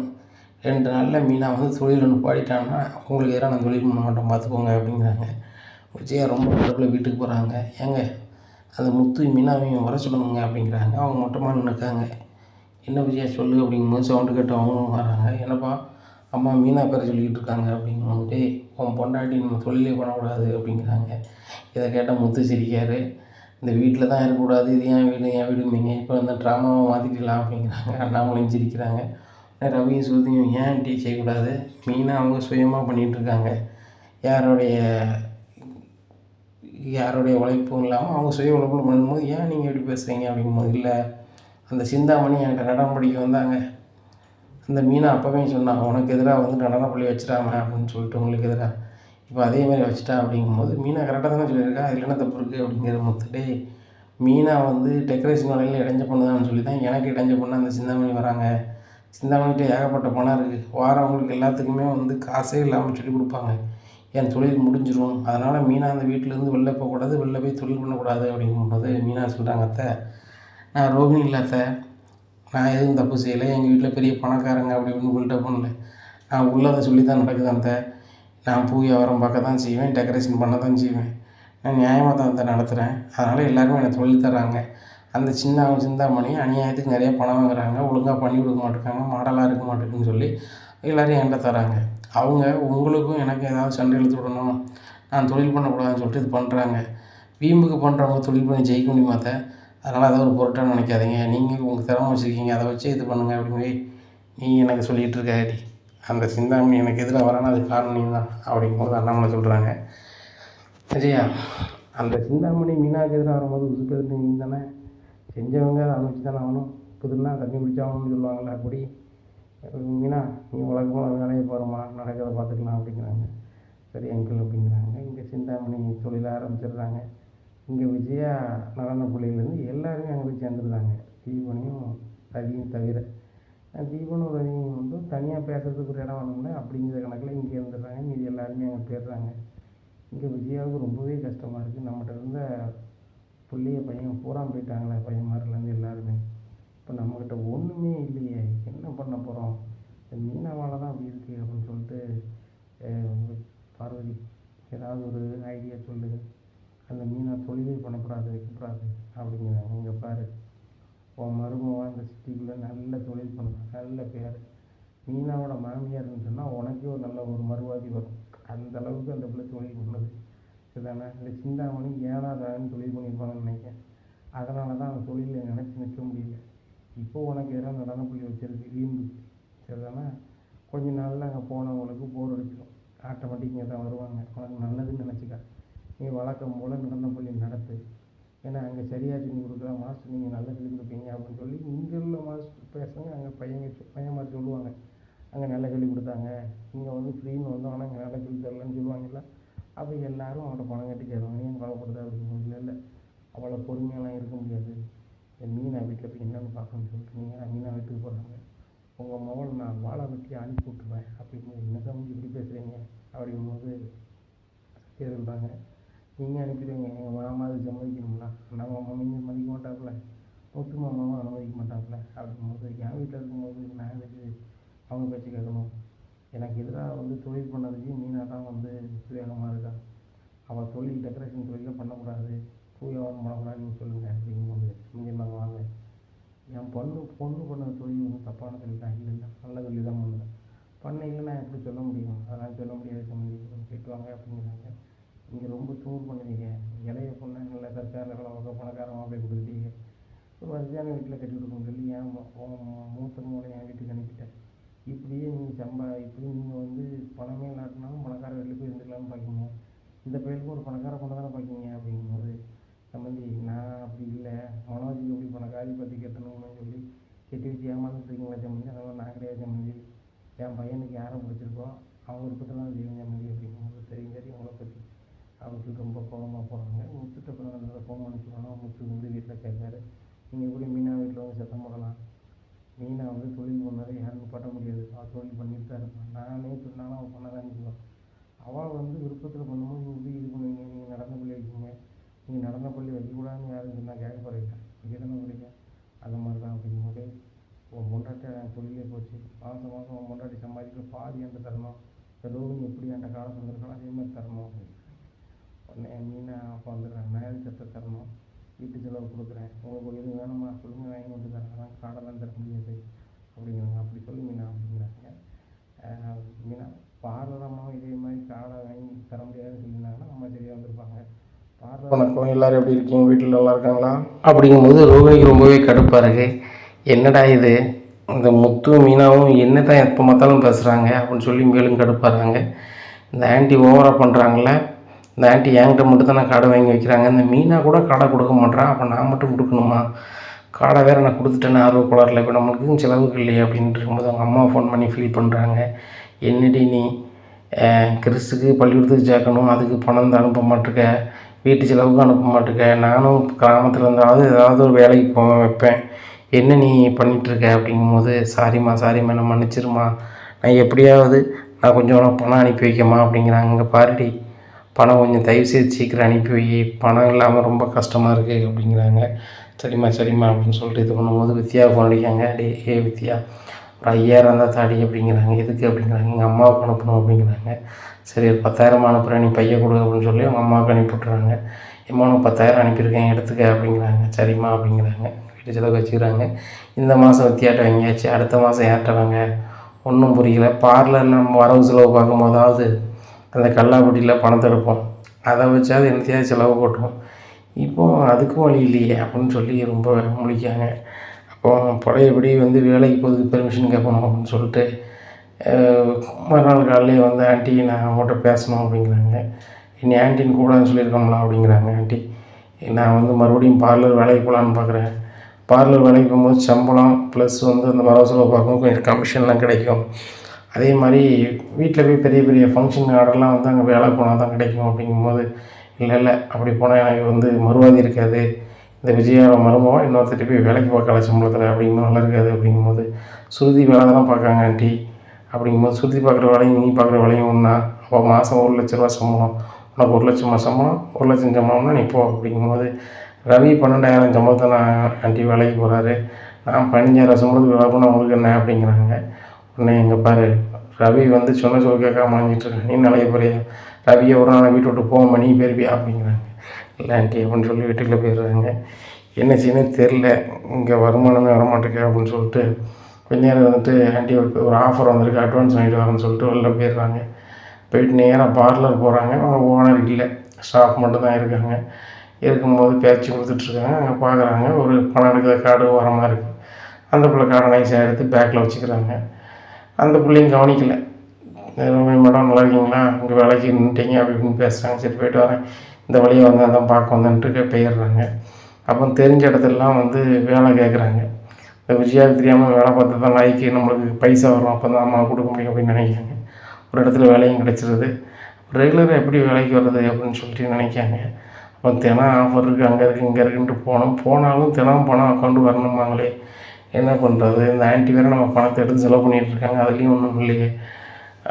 2 நாளில் மீனா வந்து தொழில் பாடிட்டாங்கன்னா உங்களுக்கு எதிராக நான் தொழில் பண்ண மாட்டோம் பார்த்துக்கோங்க அப்படிங்கிறாங்க. விஜயா ரொம்ப கடுப்பில் வீட்டுக்கு போகிறாங்க. ஏங்க அந்த முத்து மீனாவையும் வர சொல்லணுங்க அப்படிங்கிறாங்க. அவங்க மொட்டமாக நின்றுக்காங்க. என்ன விஜயா சொல்லு அப்படிங்கும்போது சவுண்டு கேட்டு அவங்களும் வராங்க. என்னப்பா அம்மா மீனா பேரை சொல்லிக்கிட்டு இருக்காங்க அப்படிங்கும்போது உன் பொண்டாட்டி நம்ம தொழிலே பண்ணக்கூடாது அப்படிங்கிறாங்க. இதை கேட்டால் முத்து சிரிக்காரு. இந்த வீட்டில் தான் இருக்கக்கூடாது, இது என் வீடும்பீங்க, இப்போ வந்து ட்ராமாவை மாற்றிக்கலாம் அப்படிங்கிறாங்க. அண்ணாமலையும் சிரிக்கிறாங்க. ரவியும் சுருதியும் ஏன் டீ செய்யக்கூடாது, மீனா அவங்க சுயமாக பண்ணிகிட்ருக்காங்க, யாருடைய உழைப்பும் இல்லாமல் அவங்க சுய உழைப்பில் பண்ணும்போது ஏன் நீங்கள் எப்படி பேசுகிறீங்க அப்படிங்கும்போது, இல்லை அந்த சிந்தாமணி என்கிட்ட நடனம் படிக்க வந்தாங்க, அந்த மீனா அப்போவே சொன்னான் உனக்கு எதிராக வந்து நடன பள்ளி வச்சுட்டாம அப்படின்னு சொல்லிட்டு உங்களுக்கு எதிராக, இப்போ அதேமாதிரி வச்சுட்டா அப்படிங்கும்போது மீனா கரெக்டாக தானே சொல்லியிருக்கா, அதில் என்ன தப்பு இருக்குது அப்படிங்கிற முத்துட்டே மீனா வந்து டெக்கரேஷன் வேலையில் இடைஞ்ச பண்ணுதான்னு சொல்லி தான் எனக்கு இடைஞ்ச பண்ண அந்த சிந்தாமணி வராங்க, சிந்தாமணிகிட்ட ஏகப்பட்ட பணம் இருக்குது, வாரவங்களுக்கு எல்லாத்துக்குமே வந்து காசே இல்லாமல் சொல்லி கொடுப்பாங்க, என் தொழில் முடிஞ்சிடும், அதனால் மீனா அந்த வீட்டிலேருந்து வெளில போகக்கூடாது, வெளில போய் தொழில் பண்ணக்கூடாது அப்படிங்கும்போது மீனா சொல்கிறாங்க, அத்தை நான் ரோகிணி இல்லை அத்தை, நான் எதுவும் தப்பு செய்யலை, எங்கள் வீட்டில் பெரிய பணக்காரங்க அப்படி இப்படின்னு பில்டப் பண்ணல, நான் உள்ளதை சொல்லி தான் நடக்குது அத்தை, நான் பூ வியாபாரம் பார்க்க தான் செய்வேன், டெக்கரேஷன் பண்ண தான் செய்வேன், நான் நியாயமாக தான் அத்தை நடத்துகிறேன், அதனால் எல்லாருமே எனக்கு தொழில் தர்றாங்க, அந்த சிந்தாமணி அநியாயத்துக்கு நிறைய பணம் வாங்குறாங்க, ஒழுங்காக பண்ணி கொடுக்க மாட்டேங்காங்க, மாடலாக இருக்க மாட்டேங்குன்னு சொல்லி எல்லோரும் என்கிட்ட தராங்க, அவங்க உங்களுக்கும் எனக்கு ஏதாவது சண்டை இழுத்து விடணும், நான் தொழில் பண்ணக்கூடாதுன்னு சொல்லிட்டு இது பண்ணுறாங்க, வீம்புக்கு பண்ணுறவங்க தொழில் பண்ணி ஜெயிக்க முடியுமா அத்தை, அதனால் அதை ஒரு பொருட்டாக நினைக்காதீங்க, நீங்கள் உங்கள் திறமை வச்சுருக்கீங்க, அதை வச்சு இது பண்ணுங்கள் அப்படின்னு நீ எனக்கு சொல்லிகிட்டு இருக்காடி, அந்த சிந்தாமணி எனக்கு எதிராக வரானா அதுக்கு காரணம் நீ தான் அப்படிங்கும்போது அண்ணாமலை சொல்கிறாங்க, விஜயா அந்த சிந்தாமணி மீனாவுக்கு எதிராக வரும்போது உசுப்பெது நீ தானே, செஞ்சவங்க அதை அனுப்பிச்சு தானே ஆகணும், புதுன்னா தண்ணி குடிச்சாகணும்னு சொல்லுவாங்கள்ல, அப்படி மீனா நீ வழக்கமாக வேலையை போகிறோமா நடக்கிறத பார்த்துக்கலாம் அப்படிங்கிறாங்க, சரி அங்கிள் அப்படிங்கிறாங்க. இங்கே சிந்தாமணி தொழில் ஆரம்பிச்சிடுறாங்க. இங்கே விஜயா நடன பள்ளியிலேருந்து எல்லாருமே அங்கே போய் சேர்ந்துருந்தாங்க, தீபனையும் ரவியும் தவிர, தீபனும் ரவியும் வந்து தனியாக பேசுறதுக்கு ஒரு இடம் வேணும்ல அப்படிங்கிற கணக்கில் இங்கே இருந்துடுறாங்க, மீதி எல்லாருமே அங்கே போயிடுறாங்க. இங்கே விஜயாவுக்கு ரொம்பவே கஷ்டமாக இருக்குது, நம்மகிட்ட இருந்த பிள்ளைய பையன் பூரா போயிட்டாங்களே, பையன்மாரிலேருந்து எல்லாருமே, இப்போ நம்மக்கிட்ட ஒன்றுமே இல்லையே, என்ன பண்ண போகிறோம், இந்த மீனாவால் தான் அப்படி இருக்குது அப்படின்னு சொல்லிட்டு பார்வதி, ஏதாவது ஒரு ஐடியா சொல்லு, அந்த மீனை தொழிலே பண்ணக்கூடாது, வைக்கக்கூடாது அப்படிங்கிறாங்க. இங்கே பாரு, உன் மருமவன் அந்த சிட்டிக்குள்ளே நல்ல தொழில் பண்ணுறான், நல்ல பேர். மீனாவோட மாமியார்னு சொன்னால் உனக்கே ஒரு நல்ல ஒரு மறுவாதி வரும். அந்த அளவுக்கு அந்த பிள்ளை தொழில் பண்ணுது. சரிதானே? இந்த சிந்தாமணி ஏனாதாரன்னு தொழில் பண்ணியிருப்பாங்கன்னு நினைக்கிறேன். அதனால தான் அந்த தொழிலில் நினச்சி நிற்க முடியல. இப்போ உனக்கு எதாவது நடனப்பள்ளி வச்சிருக்கு வீம்பு. சரிதானே? கொஞ்ச நாளில் அங்கே போனவங்களுக்கு போர் அடிச்சிடும். ஆட்டோமேட்டிக் இங்கே தான் வருவாங்க. உனக்கு நல்லதுன்னு நினச்சிக்க. நீ வழக்கம் போல் நடனப்பள்ளி நடத்து. ஏன்னா அங்கே சரியாக சொல்லி கொடுக்குற மாஸ்டர் நீங்கள் நல்லா சொல்லி கொடுப்பீங்க அப்படின்னு சொல்லி இங்கே உள்ள மாஸ்டர் பேசுங்க. அங்கே பையன்மார் சொல்லுவாங்க, அங்கே நல்லா சொல்லி கொடுத்தாங்க, இங்கே வந்து ஃப்ரீன்னு வந்தோம், இங்கே நல்லா சொல்லி தரலன்னு சொல்லுவாங்கல்ல. அப்போ எல்லோரும் அவன்கிட்ட பணம் கட்டி கேட்பாங்க, நீ கவலைப்படுதா அப்படின்னு. இல்லை, அவ்வளோ பொறுமையெல்லாம் இருக்க முடியாது. என் மீனா வீட்டில் போய் என்னென்னு பார்க்கணும்னு சொல்லிட்டு நீங்கள் மீனா வீட்டுக்கு போகிறாங்க. உங்கள் மகள் நான் வாழை வெட்டி அனுப்பி விட்டுருவேன் அப்படின்னு. என்ன சமைச்சு இப்படி பேசுகிறீங்க அப்படிங்கும்போது சத்தியா சொல்கிறாங்க, நீங்கள் அனுப்பிடுவீங்க, எங்கள் மாமா அது சம்மதிக்கணும்ல, நம்ம மம்மிங்க மதிக்க மாட்டாப்புல, ஒட்டு மாமாவும் அனுமதிக்க மாட்டாப்புல அப்படிங்கும்போது என் வீட்டில் இருக்கும்போது நான் எனக்கு அவங்க பேச்சு கேட்கணும். எனக்கு எதிராக வந்து தொழில் பண்ணதுக்கு மீனா தான் வந்து வேகமாக இருக்கா. அவள் தொழில் டெக்கரேஷன் தொழிலில் பண்ணக்கூடாது, வியாபாரம் பண்ணக்கூடாதுன்னு சொல்லுங்கள் அப்படிங்கும்போது செஞ்சிருந்தாங்க. வாங்க, என் பொண்ணு பண்ண தொழில் வந்து தப்பான தொழில் தான், இல்லை நல்ல தொழில் தான் பண்ணுவேன். பண்ணையில் நான் எப்படி சொல்ல முடியும், அதெல்லாம் சொல்ல முடியாது, கேட்டு வாங்க அப்படிங்கிறாங்க. நீங்கள் ரொம்ப தூர் பண்ணுவீங்க, இளைய பொண்ணை நல்ல சர்க்காரில் பணக்காரமாக போய் கொடுத்துட்டீங்க, ஒரு வசதியான வீட்டில் கட்டி கொடுக்கணும்னு சொல்லி என் மூத்த மூணு என் வீட்டுக்கு அனுப்பிட்டேன். இப்படியே நீங்கள் இப்படி நீங்கள் வந்து பணமே இல்லாட்டினாலும் பணக்கார வீட்டில் போய் இருந்துக்கலாம்னு பார்க்கிங்க, இந்த பையனுக்கும் ஒரு பணக்கார பொண்ணை தானே பார்க்கிங்க அப்படிங்கும்போது சம்மந்தி, நான் அப்படி இல்லை, மனோஜுக்கு எப்படி பணக்காரி பற்றி கட்டணும்னு சொல்லி கட்டி வச்சு ஏமாந்துட்டுருக்கீங்களா சம்மந்தி, அந்த மாதிரி நான் கிடையாது சம்மந்தி, என் பையனுக்கு யாரை பிடிச்சிருக்கோ அவங்க விருப்பத்தில் தான் செய்வேன் சம்மந்தி அப்படிங்கும்போது சரி அவங்கள பற்றி அவங்களுக்கு ரொம்ப கோபமாக போகிறாங்க. முத்துட்ட பிறகு ஃபோன் பண்ணி சொல்லணும். முத்து வந்து வீட்டில் கேட்காரு, நீங்கள் எப்படி மீனா வீட்டில் வந்து சத்தம் போடலாம், மீனா வந்து தொழில் பண்ணாரு, யாருன்னு பட்ட முடியாது, அவள் தொழில் பண்ணிட்டு தான் இருப்பான், நானே சொன்னாலும் அவள் பண்ண தான் செய்வான். அவள் வந்து விருப்பத்தில் பண்ணும்போது நீங்கள் எப்படி இது பண்ணுவீங்க, நீங்கள் நடந்த பள்ளி வைக்கிங்க, நீங்கள் நடந்த பள்ளி வைக்கக்கூடாதுன்னு யாரும் சொன்னால் கேட்க போகிறீங்க, வைக்க தானே போகிறீங்க. அந்த மாதிரி தான் அப்படிங்கும்போது உன் பொண்டாட்டி தொழிலே போச்சு, மாதம் உன் பொண்டாட்டி சம்பாதிக்கிற பாதி என்கிட்ட தரணும், இந்த ரோகிணி எப்படி என்கிட்ட காலம் தந்துருக்கலாம் அதே மாதிரி தரணும் அப்படின்னு. உடனே மீனா அப்போ வந்துடுறேன், மேரேஜ் சட்டை தரணும், வீட்டு செலவு கொடுக்குறேன், உங்களுக்கு எதுவும் வேணுமா சொல்லுங்கள், வாங்கி கொண்டு தரேன், ஆனால் காடெல்லாம் தர முடியாது அப்படிங்கிறாங்க. அப்படி சொல்லி மீனா அப்படிங்கிறாங்க. மீனா பார்லரம்மாவும் இதே மாதிரி காடை வாங்கி தர முடியாதுன்னு சொல்லியிருந்தாங்கன்னா நம்ம சரியாக வந்திருப்பாங்க. வணக்கம், எல்லோரும் எப்படி இருக்கீங்க, வீட்டில் நல்லா இருக்காங்களா அப்படிங்கும்போது ரோகிணிக்கு ரொம்பவே கடுப்பாக இருக்குது. என்னடா இது, இந்த முத்து மீனாவும் என்ன தான் எப்போ பார்த்தாலும் பேசுகிறாங்க அப்படின்னு சொல்லி மேலும் கடுப்பாடுறாங்க. இந்த ஆண்டி ஓவராக பண்ணுறாங்கள, இந்த ஆண்டி என்கிட்ட மட்டும் தான் நான் காடை வாங்கி வைக்கிறாங்க, இந்த மீனா கூட காடை கொடுக்க மாட்டேறான், அப்போ நான் மட்டும் கொடுக்கணுமா, காடை வேறு நான் கொடுத்துட்டேன்னு ஆர்வக்குளாரில், இப்போ நம்மளுக்கும் செலவுக்கு இல்லையே அப்படின்ட்டு இருக்கும்போது அவங்க அம்மா ஃபோன் பண்ணி ஃபீல் பண்ணுறாங்க. என்னடி நீ கிறிஸ்துக்கு பள்ளிக்கூடத்துக்கு சேர்க்கணும், அதுக்கு பணம் தான் அனுப்ப மாட்டேருக்க, வீட்டு செலவுக்கு அனுப்ப மாட்டேருக்க, நானும் கிராமத்தில் இருந்தாவது ஏதாவது ஒரு வேலைக்கு போவேன் வைப்பேன், என்ன நீ பண்ணிகிட்ருக்க அப்படிங்கும்போது சாரிம்மா நான் மன்னிச்சிருமா, நான் எப்படியாவது நான் கொஞ்சம் பணம் அனுப்பி வைக்கமா அப்படிங்கிறாங்க. இங்கே பாருடி, பணம் கொஞ்சம் தயவுசெய்து சீக்கிரம் அனுப்பி வை, பணம் இல்லாமல் ரொம்ப கஷ்டமாக இருக்குது அப்படிங்கிறாங்க. சரிம்மா அப்படின்னு சொல்லிட்டு இது பண்ணும்போது வித்யா ஃபோன் அடிக்காங்க. வித்யா, ஒரு 5000 இருந்தால் தாடி அப்படிங்கிறாங்க. எதுக்கு அப்படிங்கிறாங்க. எங்கள் அம்மாவுக்கு அனுப்பணும் அப்படிங்கிறாங்க. சரி, ஒரு 10,000 அனுப்புகிறேன், நீ பையன் கொடு அப்படின்னு சொல்லி அவங்க அம்மாவுக்கு அனுப்பிவிட்றாங்க. உனக்கு 10,000 அனுப்பியிருக்கேன், எடுத்துக்க அப்படிங்கிறாங்க. சரிம்மா அப்படிங்கிறாங்க. வீட்டு செலவு வச்சுக்கிறாங்க. இந்த மாதம் வித்தியாட்ட வாங்கியாச்சு, அடுத்த மாதம் யார்கிட்ட வாங்க ஒன்றும் புரியல. பார்லரில் நம்ம வரவு செலவு பார்க்கும்போதாவது அந்த கல்லாப்பட்டியில் பணத்தை எடுப்போம், அதை வச்சாவது என்னத்தையாவது செலவு போட்டுவோம், இப்போது அதுக்கும் வழி இல்லையே அப்படின்னு சொல்லி ரொம்ப முழிக்காங்க. அப்போது பழையபடி வந்து வேலைக்கு போகிறதுக்கு பெர்மிஷன் கேட்கணும் அப்படின்னு சொல்லிட்டு மறுநாள் காலையிலே வந்து ஆண்டி நான் அவங்கள்ட்ட பேசணும் அப்படிங்கிறாங்க. என்னை ஆண்டின்னு கூடாதுன்னு சொல்லியிருக்கோம்ல அப்படிங்கிறாங்க. ஆண்டி, நான் வந்து மறுபடியும் பார்லர் வேலைக்கு போகலான்னு பார்க்குறேன், பார்லர் வேலைக்கு போகும்போது சம்பளம் ப்ளஸ் வந்து அந்த வரவு செலவு பார்க்கும்போது கொஞ்சம் கமிஷன்லாம் கிடைக்கும், அதே மாதிரி வீட்டில் போய் பெரிய பெரிய ஃபங்க்ஷன் ஆர்டர்லாம் வந்து அங்கே வேலை போனால் தான் கிடைக்கும் அப்படிங்கும்போது, இல்லை அப்படி போனால் எனக்கு வந்து மறுவாதி இருக்காது, இந்த விஜயோட மருமகன் இன்னொருத்தர் போய் வேலைக்கு பார்க்கல சம்பளத்தில் அப்படிங்கும்போது நல்லா இருக்காது அப்படிங்கும்போது, சுருதி வேலை தான் பார்க்காங்க ஆண்டி அப்படிங்கும்போது, சுருதி பார்க்குற வேலையும் நீ பார்க்குற வேலையும் ஒன்றா, அப்போ மாதம் 1,00,000 சம்பளம், உனக்கு 1,00,000 சம்பளம், 1,00,000 சம்பளம்னா நீ போ அப்படிங்கும்போது, ரவி 12,000 சம்பளத்தை நான் ஆண்டி வேலைக்கு போகிறாரு, நான் 15,000 சம்பளத்துக்கு வேலை பண்ண உங்களுக்கு என்ன அப்படிங்கிறாங்க. உடனே எங்கள் பாரு ரவி வந்து சொன்ன சொல் கேட்காம வாங்கிட்டுருக்கான். நீ நலைய போறியா? ரவியை ஒரு நாள் வீட்டை விட்டு போகாம நீ போயிருப்பியா அப்படிங்கிறாங்க. இல்லை ஆண்டி அப்படின்னு சொல்லி வீட்டுக்குள்ளே போயிடுறாங்க. என்ன செய்யணும்னு தெரில, இங்கே வருமானமே வரமாட்டேங்க அப்படின்னு சொல்லிட்டு கொஞ்ச நேரம் வந்துட்டு ஆண்டி ஒரு ஆஃபர் வந்திருக்கு அட்வான்ஸ் வாங்கிட்டு வரேன்னு சொல்லிட்டு வெளில போயிடுறாங்க. போயிட்டு நேராக பார்லர் போகிறாங்க. அவங்க ஓனர் இல்லை, ஸ்டாஃப் மட்டும்தான் இருக்காங்க. இருக்கும்போது பேச்சு கொடுத்துட்ருக்காங்க. அங்கே பார்க்குறாங்க ஒரு பணம் எடுக்கிற கார்டு வர மாதிரி இருக்குது. அந்த பிள்ளை கார்டை நைஸாக எடுத்து பேக்கில் வச்சுக்கிறாங்க. அந்த பிள்ளையும் கவனிக்கலை. மேடம் நல்லா இருக்கீங்களா, உங்கள் வேலைக்கு நின்றுட்டீங்க அப்படி இப்படின்னு பேசுகிறாங்க. சரி போய்ட்டு வரேன், இந்த வழியாக வந்தால் தான் பார்க்க வந்தேன்ட்டு போயிடுறாங்க. அப்போ தெரிஞ்ச இடத்துலலாம் வந்து வேலை கேட்குறாங்க. இந்த விஜயாவுக்கு தெரியாமல் வேலை பார்த்து தான் லாய்க்கு நம்மளுக்கு பைசா வரும், அப்போ தான் அம்மா கொடுக்க முடியும் அப்படின்னு நினைக்கிறாங்க. ஒரு இடத்துல வேலையும் கிடச்சிருது. ரெகுலராக எப்படி வேலைக்கு வர்றது அப்படின்னு சொல்லிட்டு நினைக்காங்க. அப்போ தினம் ஆஃபர் இருக்குது, அங்கே இருக்குது இங்கே இருக்குன்ட்டு போனாலும் தினம் பணம் அக்கௌண்ட்டு வரணுமாங்களே, என்ன பண்ணுறது? இந்த ஆன்ட்டி வேறு நம்ம பணத்தை எடுத்து செலவு பண்ணிகிட்ருக்காங்க, அதுலேயும் ஒன்றும் இல்லையே